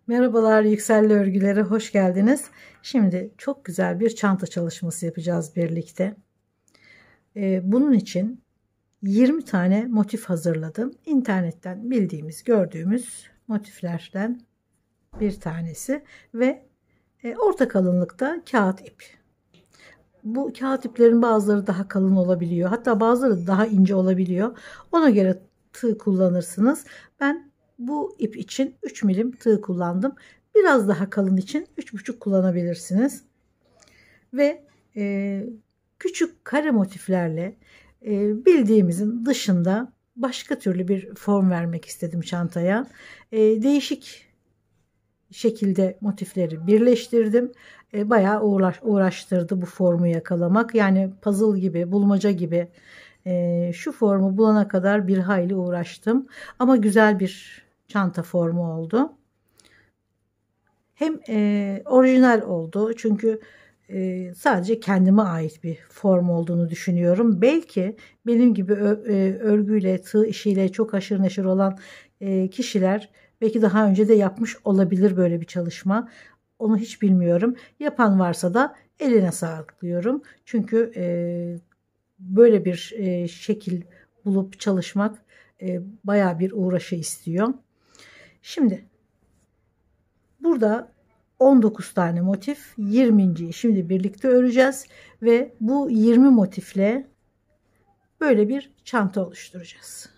Merhabalar Yükselli Örgülere hoş geldiniz. Şimdi çok güzel bir çanta çalışması yapacağız birlikte. Bunun için 20 tane motif hazırladım. İnternetten bildiğimiz, gördüğümüz motiflerden bir tanesi ve orta kalınlıkta kağıt ip. Bu kağıt iplerin bazıları daha kalın olabiliyor. Hatta bazıları daha ince olabiliyor. Ona göre tığ kullanırsınız. Ben bu ip için 3 milim tığ kullandım. Biraz daha kalın için 3,5 kullanabilirsiniz. Ve küçük kare motiflerle bildiğimizin dışında başka türlü bir form vermek istedim çantaya. Değişik şekilde motifleri birleştirdim. Bayağı uğraştırdı bu formu yakalamak. Yani puzzle gibi, bulmaca gibi şu formu bulana kadar bir hayli uğraştım. Ama güzel bir çanta formu oldu. Hem orijinal oldu çünkü sadece kendime ait bir form olduğunu düşünüyorum. Belki benim gibi örgüyle, tığ işiyle çok haşır neşir olan kişiler belki daha önce de yapmış olabilir böyle bir çalışma. Onu hiç bilmiyorum. Yapan varsa da eline sağlık diyorum. Çünkü böyle bir şekil bulup çalışmak bayağı bir uğraşı istiyor. Şimdi burada 19 tane motif, 20.yi şimdi birlikte öreceğiz ve bu 20 motifle böyle bir çanta oluşturacağız.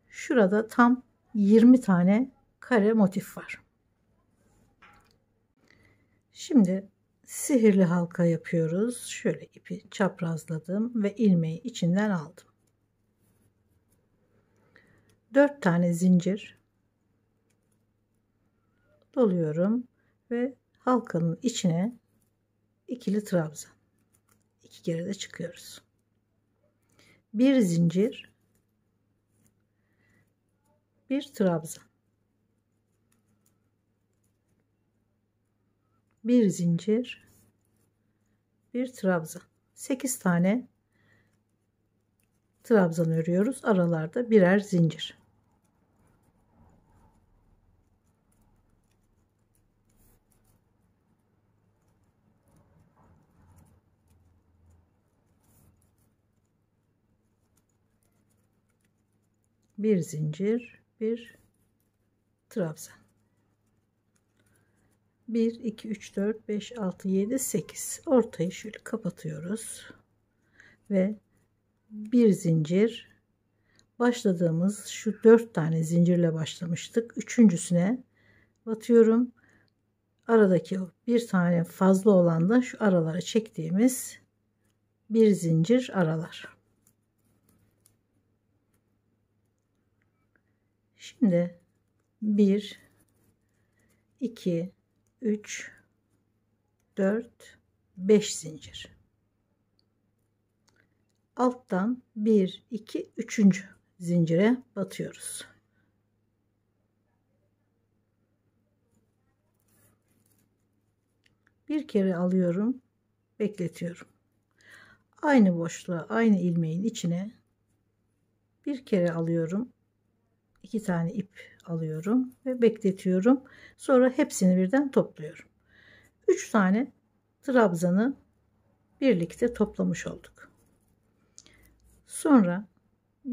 Şurada tam 20 tane kare motif var. Şimdi sihirli halka yapıyoruz. Şöyle ipi çaprazladım ve ilmeği içinden aldım. 4 tane zincir doluyorum ve halkanın içine ikili trabzan. 2 kere de çıkıyoruz. Bir zincir, bir trabzan, bir zincir, bir trabzan. 8 tane trabzan örüyoruz. Aralarda birer zincir. Bir zincir, bir trabzan. 1 2 3 4 5 6 7 8. Ortayı şöyle kapatıyoruz ve bir zincir, başladığımız şu 4 tane zincirle başlamıştık. Üçüncüsüne batıyorum. Aradaki bir tane fazla olan da şu aralara çektiğimiz bir zincir aralar. Şimdi 1 2 3 4 5 zincir. Alttan 1 2 3. zincire batıyoruz. Bir kere alıyorum, bekletiyorum. Aynı boşluğa, aynı ilmeğin içine bir kere alıyorum. 2 tane ip alıyorum ve bekletiyorum. Sonra hepsini birden topluyorum. 3 tane trabzanı birlikte toplamış olduk. Sonra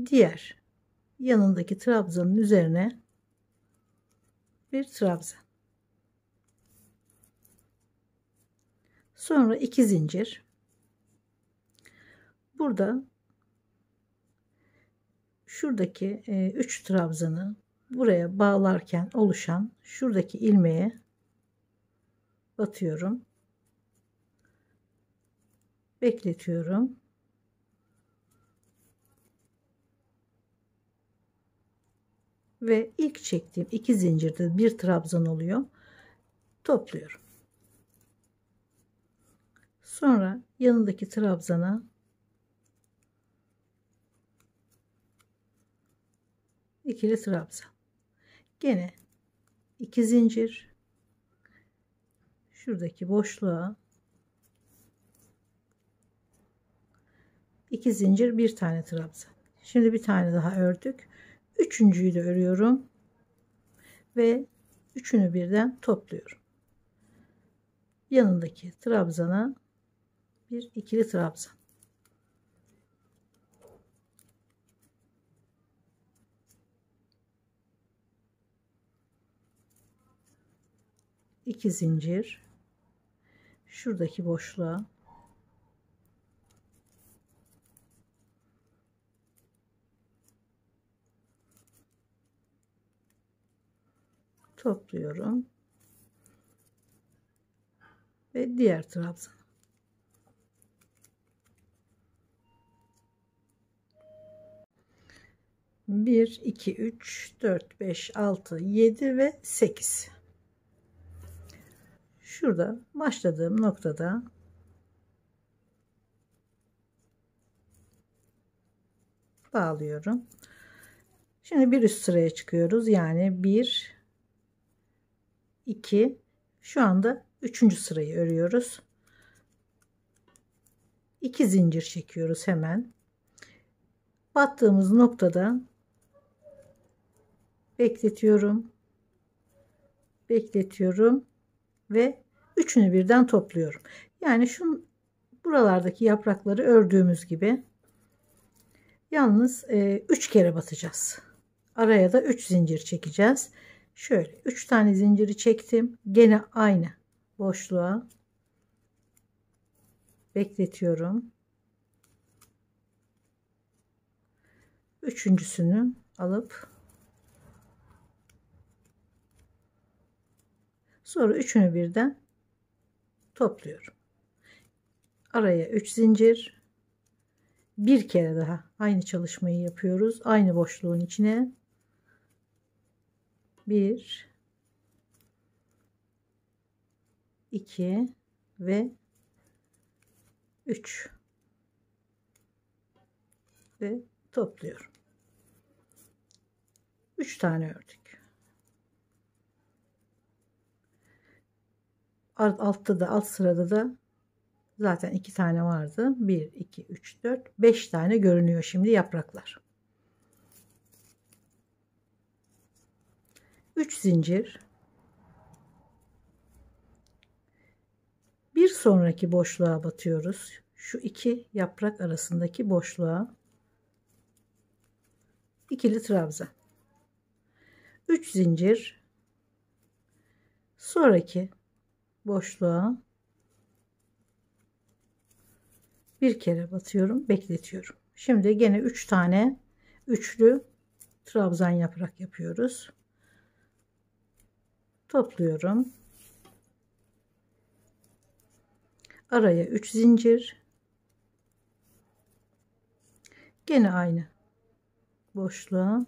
diğer yanındaki trabzanın üzerine bir trabzan. Sonra 2 zincir. Burada şuradaki 3 trabzanı buraya bağlarken oluşan şuradaki ilmeğe batıyorum. Bekletiyorum. Ve ilk çektiğim 2 zincirde bir trabzan oluyor. Topluyorum. Sonra yanındaki trabzana ikili trabzan. Gene 2 zincir. Şuradaki boşluğa 2 zincir, bir tane trabzan. Şimdi bir tane daha ördük. Üçüncüyü de örüyorum ve üçünü birden topluyorum. Yanındaki trabzana bir ikili trabzan. İki zincir. Şuradaki boşluğa topluyorum ve diğer trabzan. Bir, iki, üç, dört, beş, altı, yedi ve 8. Şurada başladığım noktada bağlıyorum. Şimdi bir üst sıraya çıkıyoruz. Yani 1, 2, şu anda 3. sırayı örüyoruz. 2 zincir çekiyoruz hemen. Battığımız noktada bekletiyorum. Bekletiyorum ve üçünü birden topluyorum. Yani şu buralardaki yaprakları ördüğümüz gibi, yalnız 3 kere batacağız. Araya da 3 zincir çekeceğiz. Şöyle 3 tane zinciri çektim. Gene aynı boşluğa bekletiyorum. Üçüncüsünü alıp sonra üçünü birden topluyorum. Araya 3 zincir. Bir kere daha aynı çalışmayı yapıyoruz. Aynı boşluğun içine 1, 2 ve 3 ve topluyorum. 3 tane ördük. Altta da, alt sırada da zaten 2 tane vardı. 1, 2, 3, 4, 5 tane görünüyor şimdi yapraklar. 3 zincir. Bir sonraki boşluğa batıyoruz. Şu iki yaprak arasındaki boşluğa ikili trabzan. 3 zincir. Sonraki boşluğa bir kere batıyorum, bekletiyorum. Şimdi gene 3 tane üçlü trabzan yaprak yapıyoruz. Topluyorum. Araya 3 zincir. Gene aynı boşluğa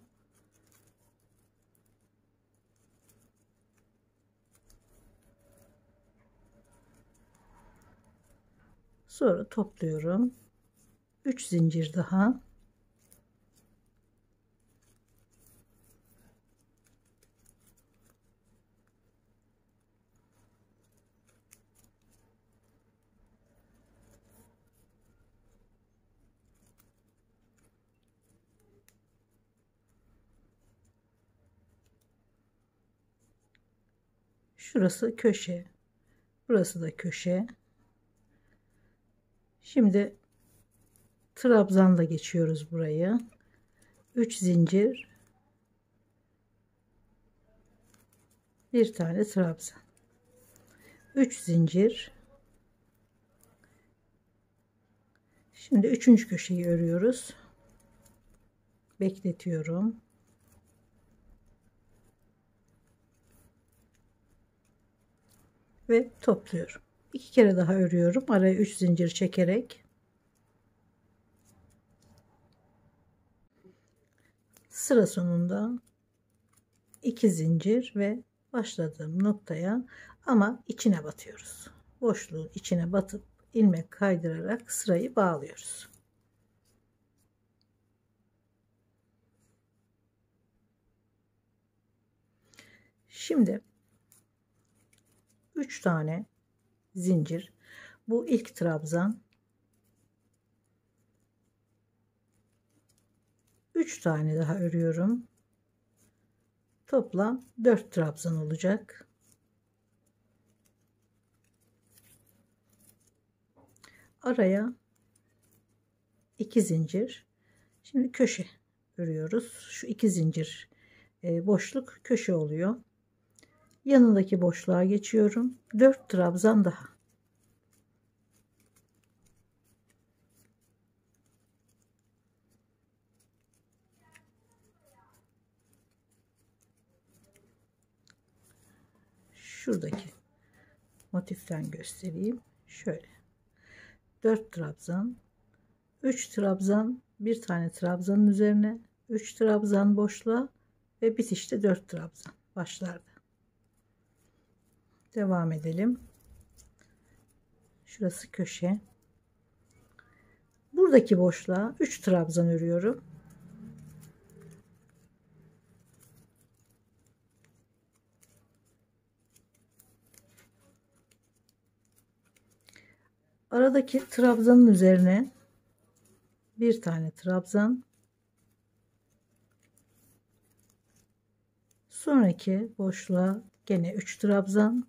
sonra topluyorum. 3 zincir daha. Şurası köşe. Burası da köşe. Şimdi trabzanla geçiyoruz burayı. 3 zincir. Bir tane trabzan. 3 zincir. Şimdi 3. köşeyi örüyoruz. Bekletiyorum. Ve topluyorum. 2 kere daha örüyorum. Araya 3 zincir çekerek. Sıra sonunda 2 zincir ve başladığım noktaya ama içine batıyoruz. Boşluğun içine batıp ilmek kaydırarak sırayı bağlıyoruz. Şimdi 3 tane zincir, bu ilk trabzan, 3 tane daha örüyorum, Toplam 4 trabzan olacak. Araya 2 zincir. Şimdi köşe örüyoruz. Şu 2 zincir boşluk köşe oluyor. Yanındaki boşluğa geçiyorum. 4 trabzan daha. Şuradaki motiften göstereyim. Şöyle 4 trabzan, 3 trabzan, bir tane trabzanın üzerine 3 trabzan boşluğa ve bitişte 4 trabzan başlarda. Devam edelim. Şurası köşe. Buradaki boşluğa 3 trabzan örüyorum. Aradaki trabzanın üzerine bir tane trabzan, sonraki boşluğa gene 3 trabzan,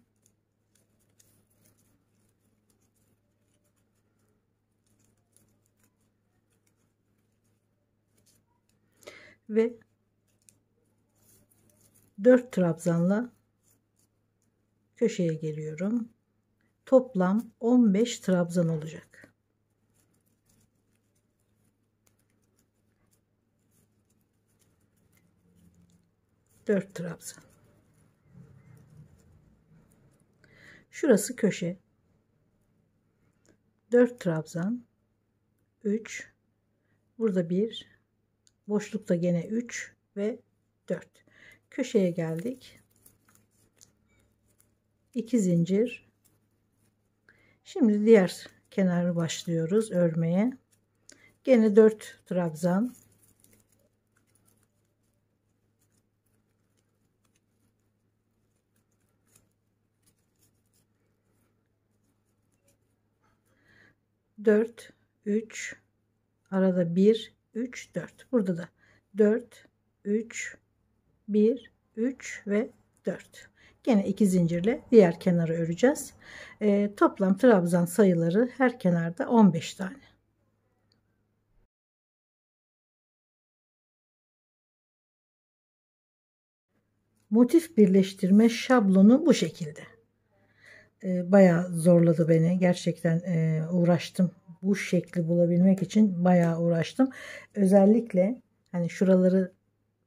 ve 4 trabzanla köşeye geliyorum. Toplam 15 trabzan olacak. Dört trabzan. Şurası köşe. 4 trabzan, 3, burada 1, boşlukta gene 3 ve 4. Köşeye geldik. 2 zincir. Şimdi diğer kenarı başlıyoruz örmeye. Gene 4 trabzan. Dört, 3, arada 1, 3, 4. Burada da 4, 3, 1, 3 ve 4. Gene 2 zincirle diğer kenarı öreceğiz. Toplam trabzan sayıları her kenarda 15 tane. Motif birleştirme şablonu bu şekilde. Bayağı zorladı beni. Gerçekten uğraştım. Bu şekli bulabilmek için bayağı uğraştım. Özellikle hani şuraları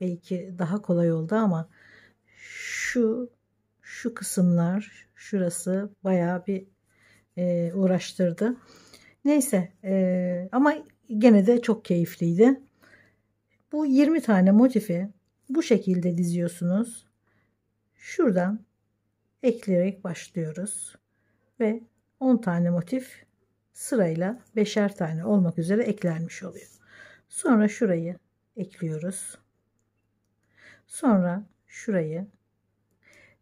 belki daha kolay oldu ama şu kısımlar, şurası bayağı bir uğraştırdı. Neyse ama gene de çok keyifliydi. Bu 20 tane motifi bu şekilde diziyorsunuz. Şuradan ekleyerek başlıyoruz ve 10 tane motif sırayla 5'er tane olmak üzere eklenmiş oluyor. Sonra şurayı ekliyoruz. Sonra şurayı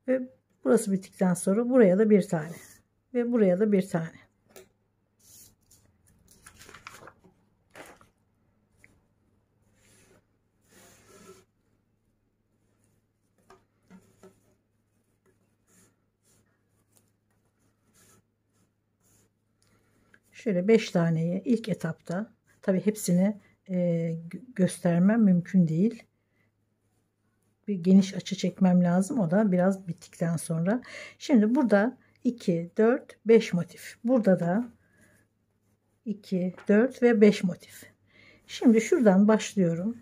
ve burası bittikten sonra buraya da bir tane ve buraya da bir tane. Şöyle 5 taneyi ilk etapta, tabi hepsini göstermem mümkün değil. Bir geniş açı çekmem lazım. O da biraz bittikten sonra. Şimdi burada 2, 4, 5 motif. Burada da 2, 4 ve 5 motif. Şimdi şuradan başlıyorum.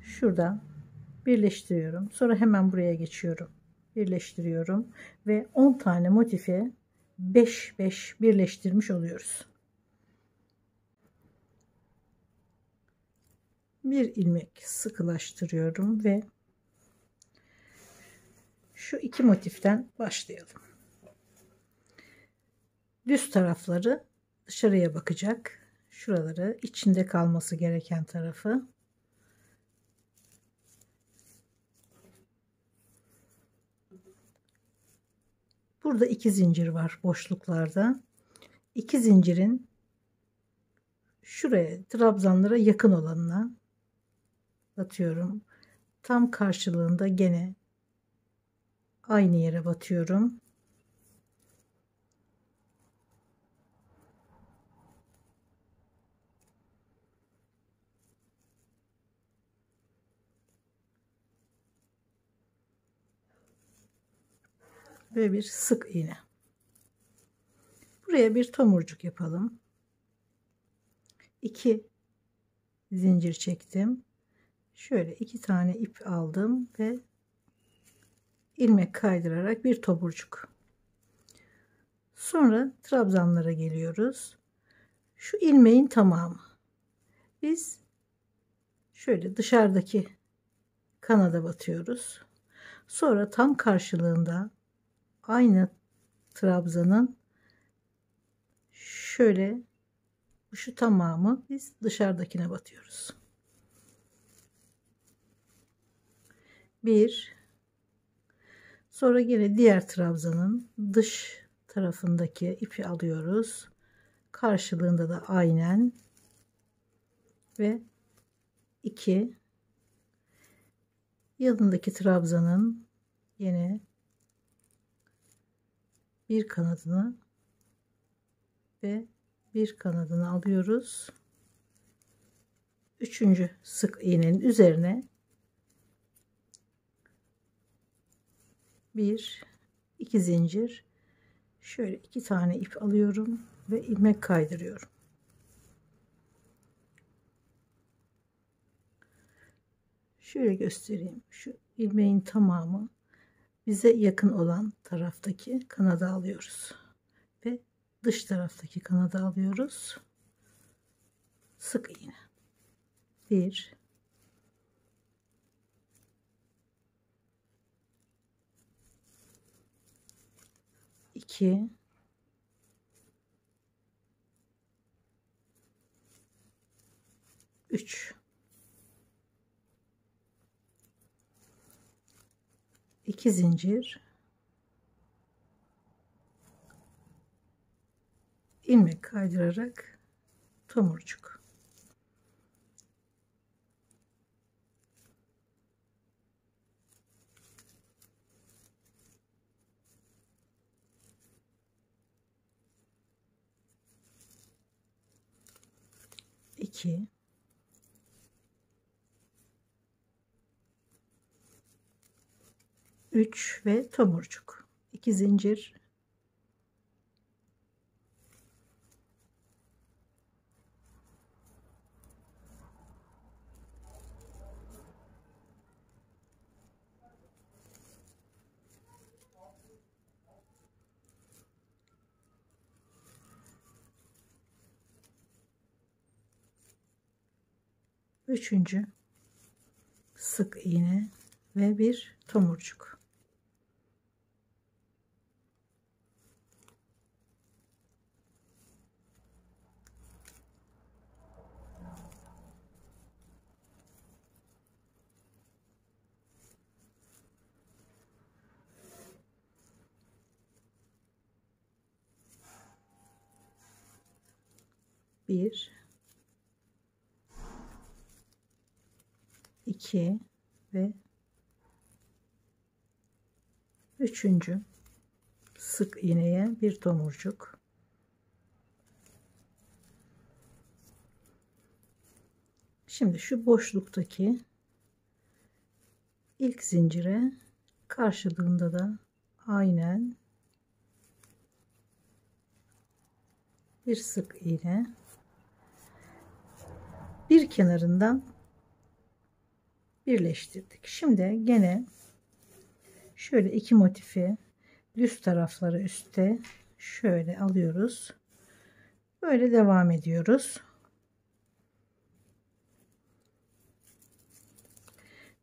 Şuradan birleştiriyorum. Sonra hemen buraya geçiyorum. Birleştiriyorum ve 10 tane motifi 5 5 birleştirmiş oluyoruz. Bir ilmek sıkılaştırıyorum ve şu iki motiften başlayalım. Düz tarafları dışarıya bakacak. Şuraları içinde kalması gereken tarafı. Burada 2 zincir var boşluklarda. 2 zincirin şuraya trabzanlara yakın olanına batıyorum. tam karşılığında gene aynı yere batıyorum. Ve bir sık iğne. Buraya bir tomurcuk yapalım. 2 zincir çektim. Şöyle 2 tane ip aldım ve ilmek kaydırarak bir tomurcuk. Sonra trabzanlara geliyoruz. Şu ilmeğin tamamı. Biz şöyle dışarıdaki kanada batıyoruz. Sonra tam karşılığında aynı trabzanın şöyle şu tamamı biz dışarıdakine batıyoruz. Bir, sonra yine diğer trabzanın dış tarafındaki ipi alıyoruz. Karşılığında da aynen ve 2, yanındaki trabzanın yine bir kanadını ve bir kanadını alıyoruz. Üçüncü sık iğnenin üzerine 1, 2 zincir, şöyle 2 tane ip alıyorum ve ilmek kaydırıyorum. Şöyle göstereyim. Şu ilmeğin tamamı bize yakın olan taraftaki kanada alıyoruz ve dış taraftaki kanada alıyoruz. Sık iğne. 1, 2, 3, 2 zincir, ilmek kaydırarak tomurcuk. İki, üç ve tomurcuk. 2 zincir, üçüncü sık iğne ve bir tomurcuk. Bir, 2 ve üçüncü sık iğneye bir tomurcuk. Şimdi şu boşluktaki ilk zincire karşılığında da aynen bir sık iğne, bir kenarından birleştirdik. Şimdi gene şöyle iki motifi düz tarafları üstte şöyle alıyoruz. Böyle devam ediyoruz.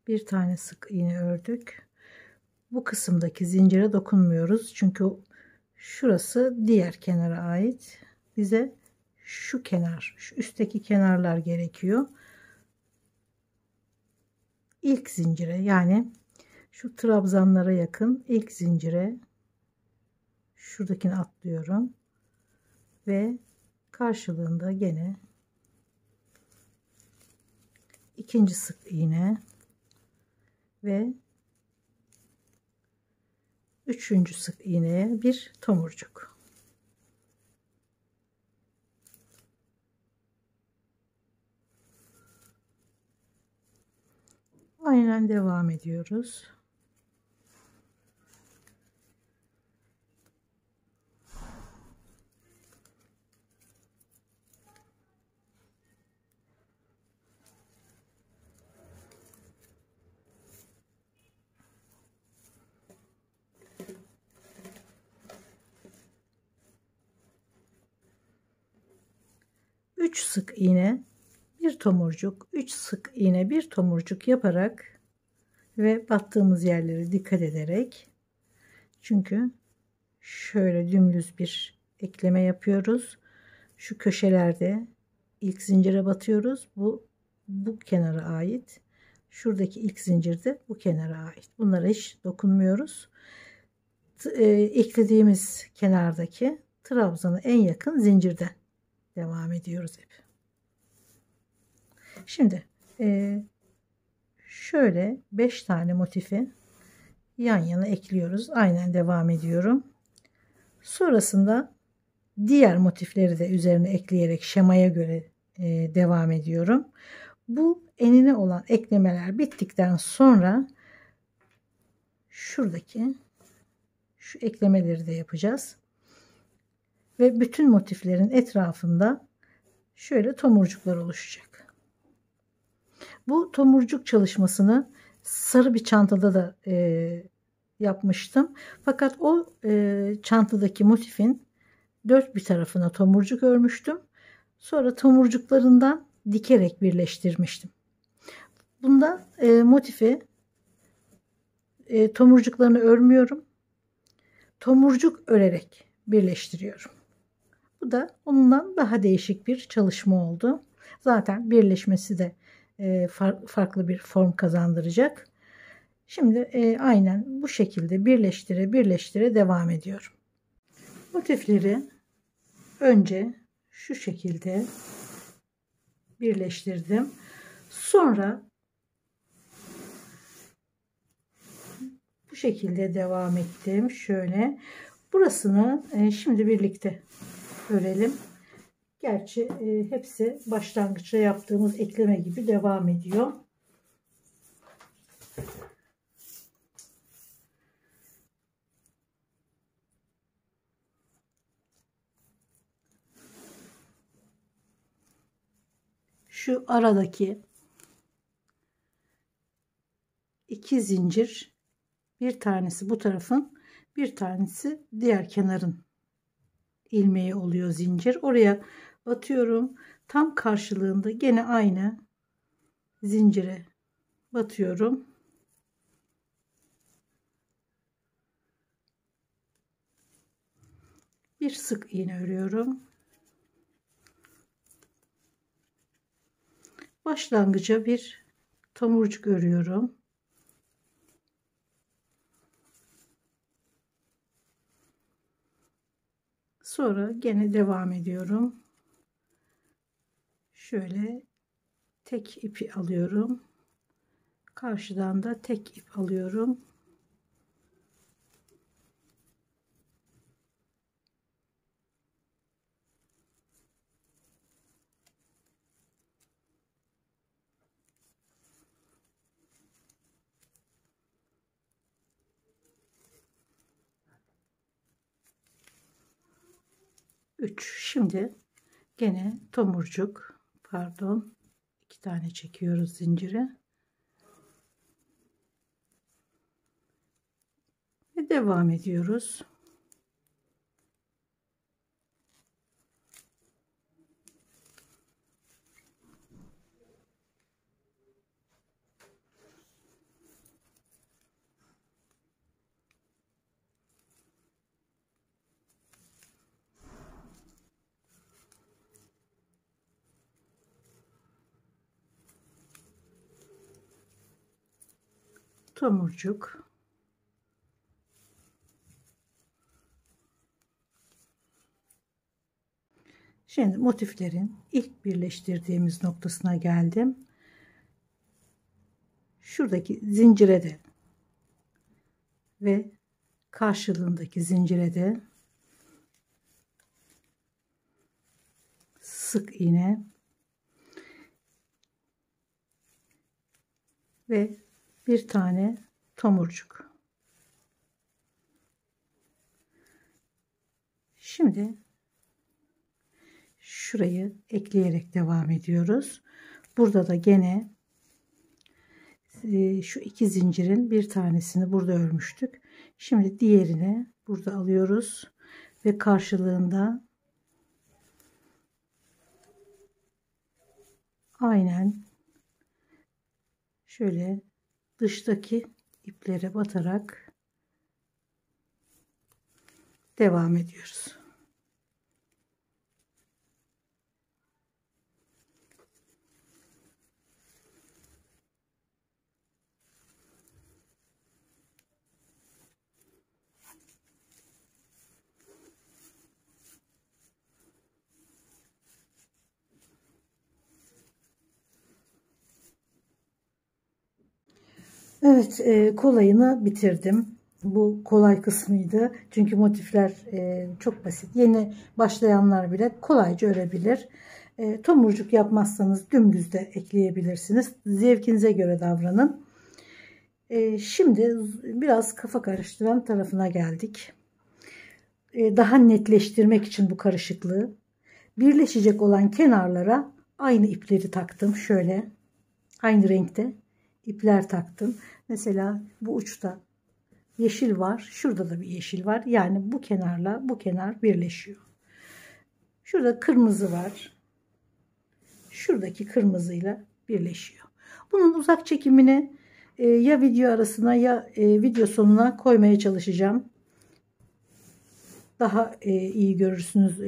Bir tane sık iğne ördük. Bu kısımdaki zincire dokunmuyoruz. Çünkü şurası diğer kenara ait. Bize şu kenar, şu üstteki kenarlar gerekiyor. İlk zincire, yani şu trabzanlara yakın ilk zincire şuradakini atlıyorum ve karşılığında gene ikinci sık iğne, ve üçüncü sık iğneye bir tomurcuk. Aynen devam ediyoruz. Üç sık iğne, bir tomurcuk, 3 sık iğne, bir tomurcuk yaparak ve battığımız yerlere dikkat ederek, çünkü şöyle dümdüz bir ekleme yapıyoruz. Şu köşelerde ilk zincire batıyoruz. Bu kenara ait. Şuradaki ilk zincir de bu kenara ait. Bunlara hiç dokunmuyoruz. Eklediğimiz kenardaki trabzana en yakın zincirden devam ediyoruz hep. Şimdi şöyle 5 tane motifi yan yana ekliyoruz. Aynen devam ediyorum. Sonrasında diğer motifleri de üzerine ekleyerek şemaya göre devam ediyorum. Bu enine olan eklemeler bittikten sonra şuradaki şu eklemeleri de yapacağız. Ve bütün motiflerin etrafında şöyle tomurcuklar oluşacak. Bu tomurcuk çalışmasını sarı bir çantada da yapmıştım. Fakat o çantadaki motifin dört bir tarafına tomurcuk örmüştüm. Sonra tomurcuklarından dikerek birleştirmiştim. Bunda motifi tomurcuklarını örmüyorum. Tomurcuk örerek birleştiriyorum. Bu da ondan daha değişik bir çalışma oldu. Zaten birleşmesi de farklı bir form kazandıracak. Şimdi aynen bu şekilde birleştire devam ediyorum. Motifleri önce şu şekilde birleştirdim. Sonra bu şekilde devam ettim. Şöyle burasını şimdi birlikte örelim. Gerçi hepsi başlangıçta yaptığımız ekleme gibi devam ediyor. Şu aradaki iki zincir, bir tanesi bu tarafın, bir tanesi diğer kenarın ilmeği oluyor zincir. Oraya batıyorum. Tam karşılığında gene aynı zincire batıyorum. Bir sık iğne örüyorum. Başlangıca bir tomurcuk örüyorum. Sonra gene devam ediyorum. Şöyle tek ipi alıyorum. Karşıdan da tek ip alıyorum. Şimdi gene tomurcuk, pardon, 2 tane çekiyoruz zinciri ve devam ediyoruz. Tomurcuk, şimdi motiflerin ilk birleştirdiğimiz noktasına geldim. şuradaki zincire de ve karşılığındaki zincire de sık iğne ve bir tane tomurcuk. Şimdi şurayı ekleyerek devam ediyoruz. Burada da gene şu iki zincirin bir tanesini burada örmüştük. Şimdi diğerini burada alıyoruz ve karşılığında aynen şöyle dıştaki iplere batarak devam ediyoruz. Evet, kolayını bitirdim. Bu kolay kısmıydı. Çünkü motifler çok basit. Yeni başlayanlar bile kolayca örebilir. Tomurcuk yapmazsanız dümdüz de ekleyebilirsiniz. Zevkinize göre davranın. Şimdi biraz kafa karıştıran tarafına geldik. Daha netleştirmek için bu karışıklığı birleşecek olan kenarlara aynı ipleri taktım. Şöyle aynı renkte ipler taktım. Mesela bu uçta yeşil var. Şurada da bir yeşil var. Yani bu kenarla bu kenar birleşiyor. Şurada kırmızı var. Şuradaki kırmızıyla birleşiyor. Bunun uzak çekimini ya video arasına ya video sonuna koymaya çalışacağım. Daha iyi görürsünüz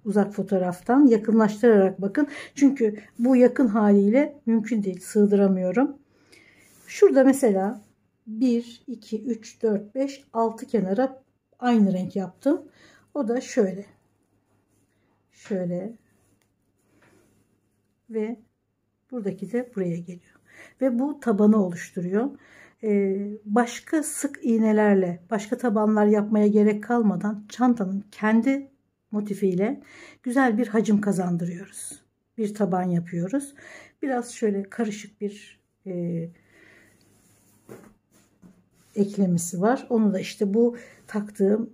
uzak fotoğraftan. Yakınlaştırarak bakın. Çünkü bu yakın haliyle mümkün değil. Sığdıramıyorum. Şurada mesela 1, 2, 3, 4, 5, 6 kenara aynı renk yaptım. O da şöyle. Şöyle. Ve buradaki de buraya geliyor. Ve bu tabanı oluşturuyor. Başka sık iğnelerle, başka tabanlar yapmaya gerek kalmadan çantanın kendi motifiyle güzel bir hacim kazandırıyoruz. Bir taban yapıyoruz. Biraz şöyle karışık bir eklemesi var. Onu da işte bu taktığım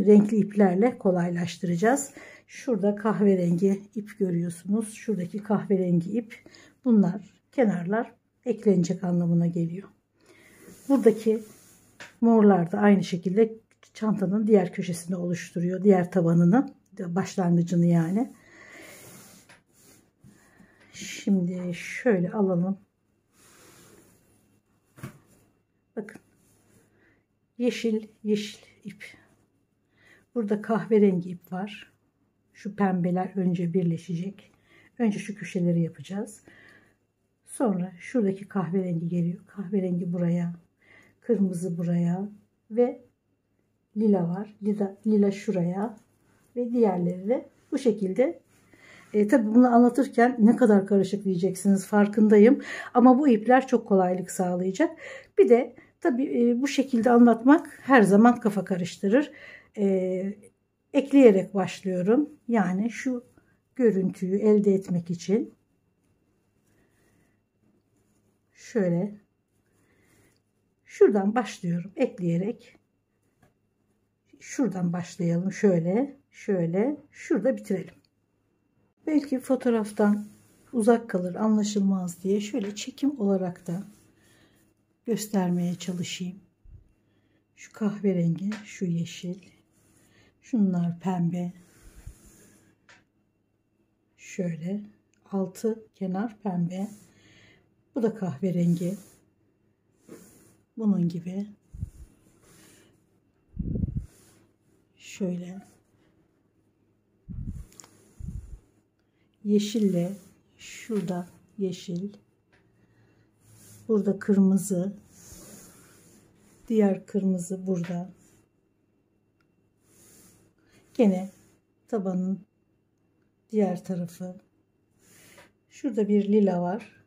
renkli iplerle kolaylaştıracağız. Şurada kahverengi ip görüyorsunuz. Şuradaki kahverengi ip, bunlar kenarlar eklenecek anlamına geliyor. Buradaki morlar da aynı şekilde çantanın diğer köşesini oluşturuyor. Diğer tabanını, başlangıcını yani. Şimdi şöyle alalım. Bakın. Yeşil ip. Burada kahverengi ip var. Şu pembeler önce birleşecek. Önce şu köşeleri yapacağız. Sonra şuradaki kahverengi geliyor. Kahverengi buraya. Kırmızı buraya. Ve lila var. Lila şuraya. Ve diğerleri de bu şekilde. Tabii bunu anlatırken ne kadar karışık diyeceksiniz, farkındayım. Ama bu ipler çok kolaylık sağlayacak. Bir de tabii bu şekilde anlatmak her zaman kafa karıştırır. Ekleyerek başlıyorum. Yani şu görüntüyü elde etmek için şöyle şuradan başlıyorum ekleyerek. Şuradan başlayalım. Şöyle şurada bitirelim. Belki fotoğraftan uzak kalır, anlaşılmaz diye şöyle çekim olarak da göstermeye çalışayım. Şu kahverengi, şu yeşil, şunlar pembe. Şöyle altı kenar pembe. Bu da kahverengi. Bunun gibi. Şöyle yeşille, şurada yeşil, burada kırmızı, diğer kırmızı burada. Gene tabanın diğer tarafı. Şurada bir lila var.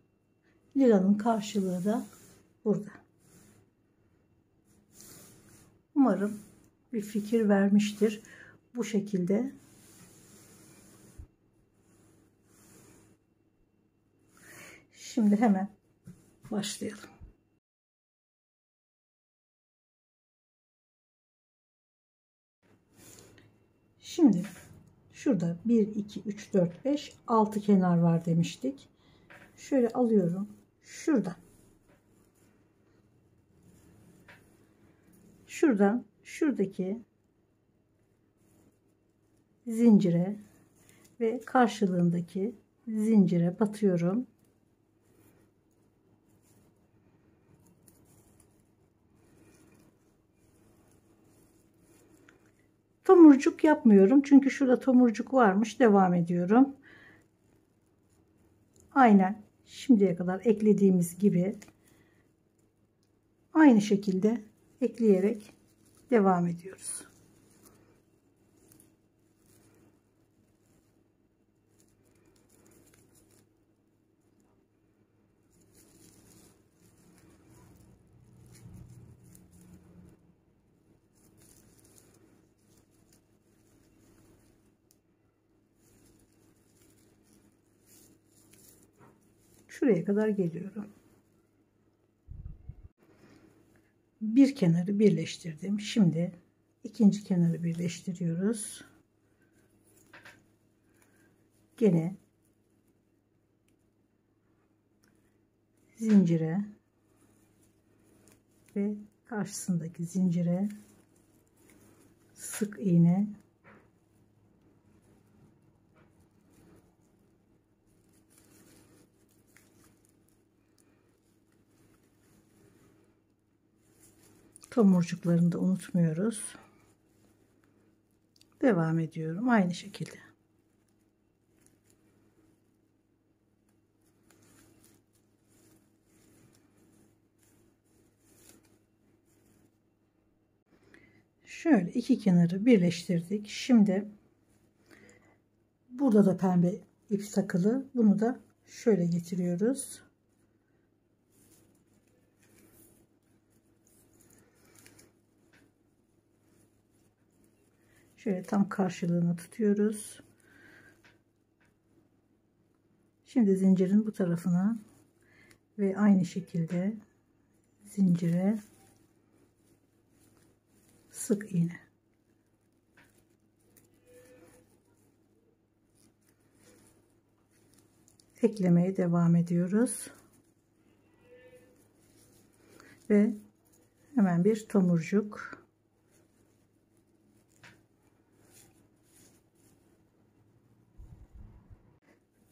Lilanın karşılığı da burada. Umarım bir fikir vermiştir. Bu şekilde şimdi hemen başlayalım. Şimdi şurada 1 2 3 4 5 6 kenar var demiştik. Şöyle alıyorum. Şuradan şuradaki zincire ve karşılığındaki zincire batıyorum. Tomurcuk yapmıyorum çünkü şurada tomurcuk varmış. Devam ediyorum. Aynen şimdiye kadar eklediğimiz gibi aynı şekilde ekleyerek devam ediyoruz. Şuraya kadar geliyorum. Bir kenarı birleştirdim. Şimdi ikinci kenarı birleştiriyoruz. Gene zincire ve karşısındaki zincire sık iğne, tomurcuklarını da unutmuyoruz. Devam ediyorum aynı şekilde. Şöyle iki kenarı birleştirdik. Şimdi burada da pembe ip takılı. Bunu da şöyle getiriyoruz. Şöyle tam karşılığını tutuyoruz. Şimdi zincirin bu tarafına ve aynı şekilde zincire sık iğne. Eklemeye devam ediyoruz. Ve hemen bir tomurcuk.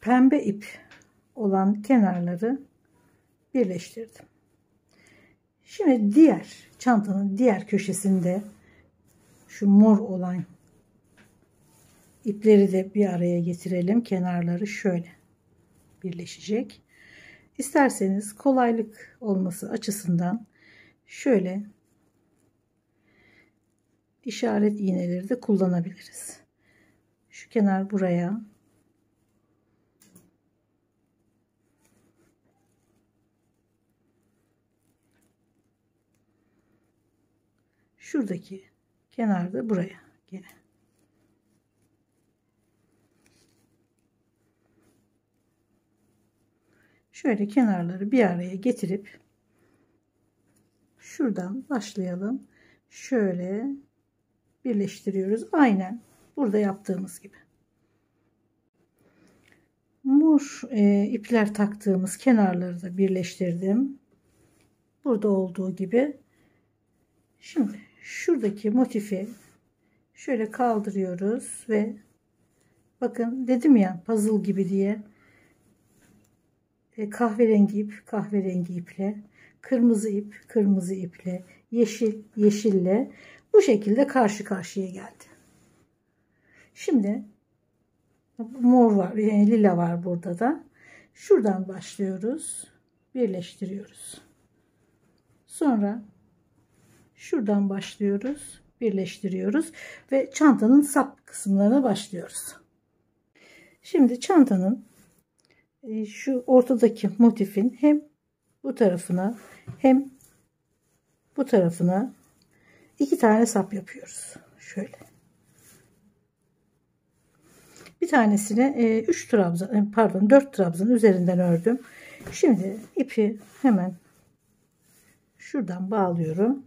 Pembe ip olan kenarları birleştirdim. Şimdi diğer çantanın diğer köşesinde şu mor olan ipleri de bir araya getirelim. Kenarları şöyle birleşecek. İsterseniz kolaylık olması açısından şöyle işaret iğneleri de kullanabiliriz. Şu kenar buraya, şuradaki kenar da buraya gene. Şöyle kenarları bir araya getirip şuradan başlayalım. Şöyle birleştiriyoruz. Aynen burada yaptığımız gibi. Mor ipler taktığımız kenarları da birleştirdim. Burada olduğu gibi. Şimdi şuradaki motifi şöyle kaldırıyoruz ve bakın dedim ya puzzle gibi diye kahverengi ip kahverengi iple, kırmızı ip kırmızı iple, yeşil yeşille bu şekilde karşı karşıya geldi. Şimdi mor var, yani lila var burada da. Şuradan başlıyoruz, birleştiriyoruz. Sonra şuradan başlıyoruz, birleştiriyoruz ve çantanın sap kısımlarına başlıyoruz. Şimdi çantanın şu ortadaki motifin hem bu tarafına hem bu tarafına 2 tane sap yapıyoruz. Şöyle. Bir tanesine 3 trabzan, pardon 4 trabzan üzerinden ördüm. Şimdi ipi hemen şuradan bağlıyorum.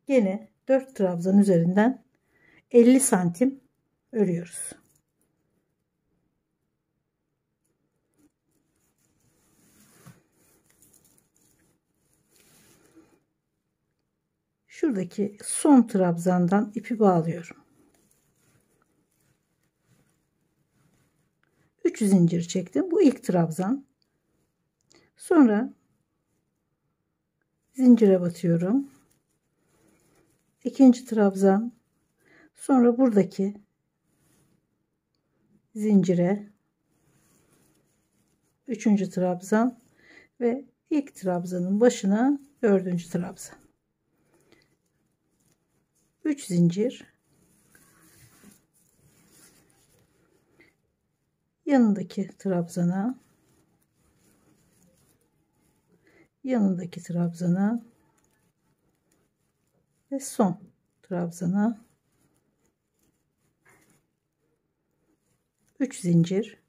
Yine 4 trabzan üzerinden 50 santim örüyoruz. Şuradaki son trabzandan ipi bağlıyorum. 3 zincir çektim. Bu ilk trabzan. Sonra zincire batıyorum. İkinci trabzan. Sonra buradaki zincire üçüncü trabzan ve ilk trabzanın başına dördüncü trabzan. 3 zincir, yanındaki trabzana, yanındaki trabzana ve son trabzana 3 zincir,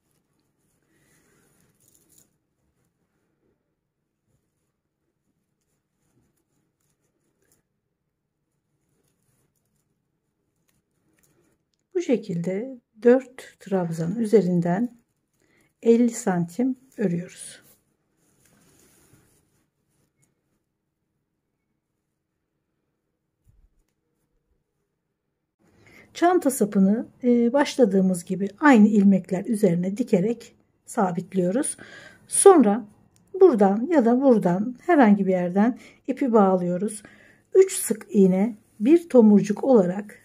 bu şekilde 4 trabzan üzerinden 50 santim örüyoruz. Çanta sapını başladığımız gibi aynı ilmekler üzerine dikerek sabitliyoruz. Sonra buradan ya da buradan herhangi bir yerden ipi bağlıyoruz. 3 sık iğne bir tomurcuk olarak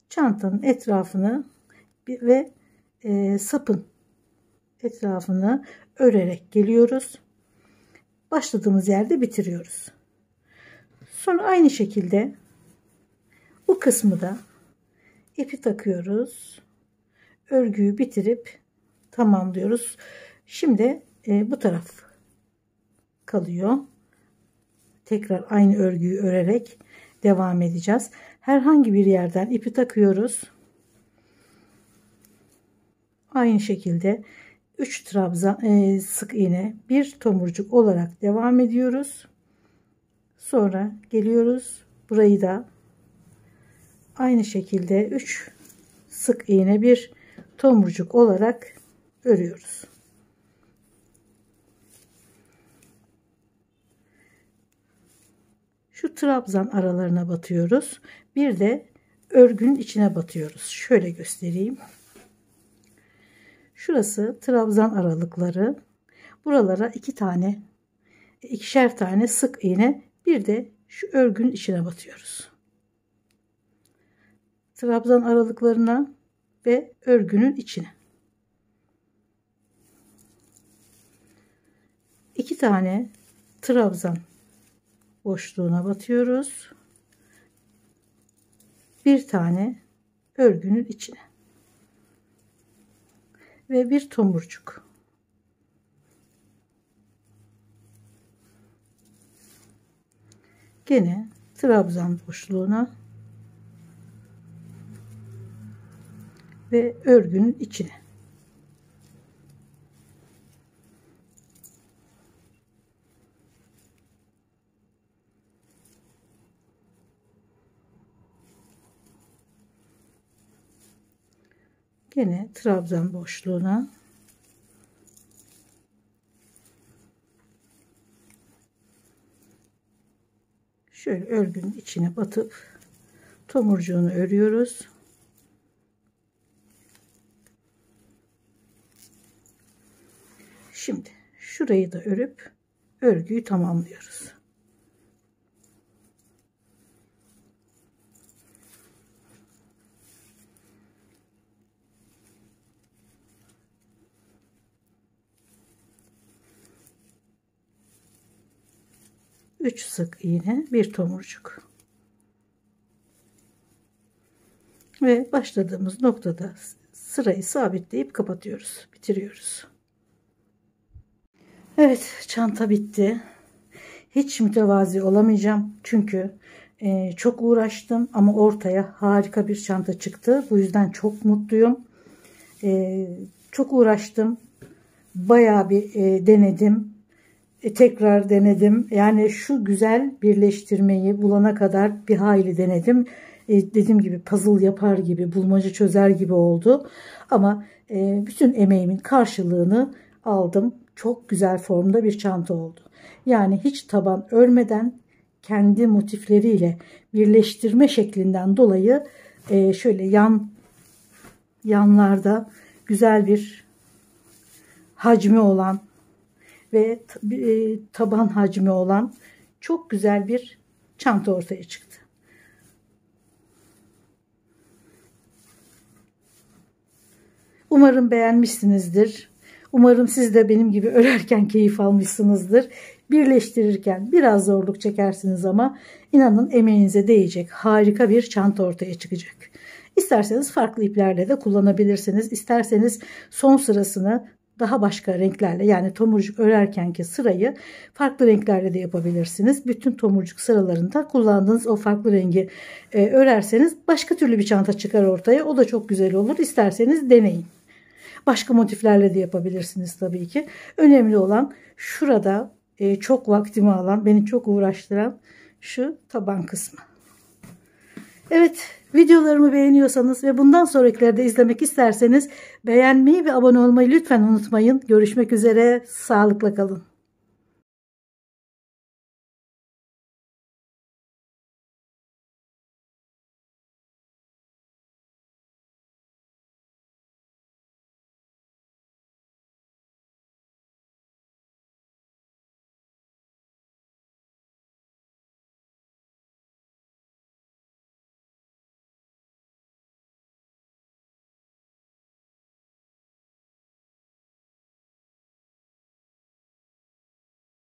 çantanın etrafını ve sapın etrafını örerek geliyoruz. Başladığımız yerde bitiriyoruz. Sonra aynı şekilde bu kısmı da ipi takıyoruz. Örgüyü bitirip tamamlıyoruz. Şimdi bu taraf kalıyor. Tekrar aynı örgüyü örerek devam edeceğiz. Herhangi bir yerden ipi takıyoruz. Aynı şekilde 3 trabzan sık iğne bir tomurcuk olarak devam ediyoruz. Sonra geliyoruz. Burayı da aynı şekilde 3 sık iğne bir tomurcuk olarak örüyoruz. Şu trabzan aralarına batıyoruz. Bir de örgünün içine batıyoruz. Şöyle göstereyim. Şurası trabzan aralıkları. Buralara ikişer tane sık iğne, bir de şu örgünün içine batıyoruz. Trabzan aralıklarına ve örgünün içine. 2 tane trabzan boşluğuna batıyoruz. Bir tane örgünün içine. Ve bir tomurcuk. Gene trabzan boşluğuna ve örgünün içine. Gene trabzan boşluğuna şöyle örgünün içine batıp tomurcuğunu örüyoruz. Şimdi şurayı da örüp örgüyü tamamlıyoruz. Üç sık iğne bir tomurcuk. Ve başladığımız noktada sırayı sabitleyip kapatıyoruz. Bitiriyoruz. Evet, çanta bitti. Hiç mütevazi olamayacağım. Çünkü çok uğraştım ama ortaya harika bir çanta çıktı. Bu yüzden çok mutluyum. Çok uğraştım. Bayağı bir denedim. Tekrar denedim. Yani şu güzel birleştirmeyi bulana kadar bir hayli denedim. Dediğim gibi puzzle yapar gibi, bulmaca çözer gibi oldu. Ama bütün emeğimin karşılığını aldım. Çok güzel formda bir çanta oldu. Yani hiç taban örmeden kendi motifleriyle birleştirme şeklinden dolayı şöyle yanlarda güzel bir hacmi olan ve taban hacmi olan çok güzel bir çanta ortaya çıktı. Umarım beğenmişsinizdir. Umarım siz de benim gibi örerken keyif almışsınızdır. Birleştirirken biraz zorluk çekersiniz ama inanın emeğinize değecek harika bir çanta ortaya çıkacak. İsterseniz farklı iplerle de kullanabilirsiniz. İsterseniz son sırasını daha başka renklerle, yani tomurcuk örerkenki sırayı farklı renklerle de yapabilirsiniz. Bütün tomurcuk sıralarında kullandığınız o farklı rengi örerseniz başka türlü bir çanta çıkar ortaya. O da çok güzel olur. İsterseniz deneyin. Başka motiflerle de yapabilirsiniz tabii ki. Önemli olan şurada çok vaktimi alan, beni çok uğraştıran şu taban kısmı. Evet, videolarımı beğeniyorsanız ve bundan sonrakileri de izlemek isterseniz beğenmeyi ve abone olmayı lütfen unutmayın. Görüşmek üzere, sağlıkla kalın.